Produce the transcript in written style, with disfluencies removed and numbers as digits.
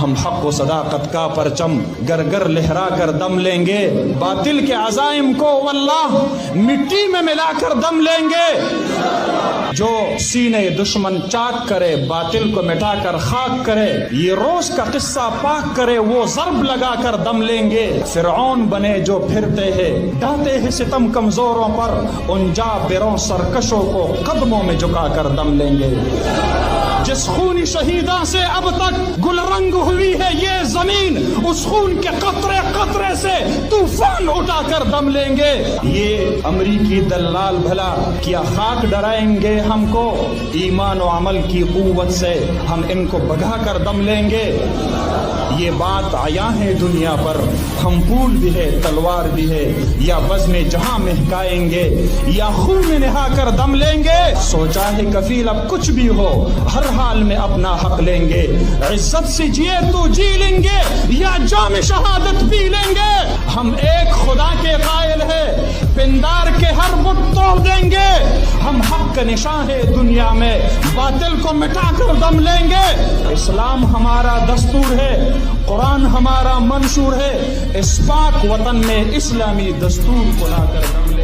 ہم حق و صداقت کا پرچم گر گر لہرا کر دم لیں گے، باطل کے عزائم کو واللہ مٹی میں ملا کر دم لیں گے۔ جو سینے دشمن چاک کرے، باطل کو مٹا کر خاک کرے، یہ روز کا قصہ پاک کرے، وہ ضرب لگا کر دم لیں گے۔ فرعون بنے جو پھرتے ہیں، ڈھاتے ہیں ستم کمزوروں پر، ان جابروں سرکشوں کو قدموں میں جھکا کر دم لیں گے۔ جس خونی شہیداں سے اب تک گل رنگ ہوئی ہے یہ زمین، اس خون کے قطرے قطرے سے طوفان اٹھا کر دم لیں گے۔ یہ امریکی دلال بھلا کیا خاک ڈرائیں گے ہم کو، ایمان و عمل کی قوت سے ہم ان کو بگا کر دم لیں گے۔ یہ بات عیاں ہے دنیا پر، ہم پھول بھی ہے تلوار بھی ہے، یا بزم جہاں مہکائیں گے یا خون نہا کر دم لیں گے۔ سوچا ہے کفیل اب کچھ بھی ہو، ہر حال میں اپنا حق لیں گے، عزت سے جیے تو جی لیں گے یا جام شہادت پی لیں گے۔ ہم ایک خدا کے قائل ہے، پندار کے ہر بت توڑ دیں گے۔ ہم حق کا نشاں ہے دنیا میں، باطل کو مٹا کر دم لیں گے۔ اسلام ہمارا دستور ہے، قرآن ہمارا منشور ہے، اس پاک وطن میں اسلامی دستور کو لا کر دم لیں گے۔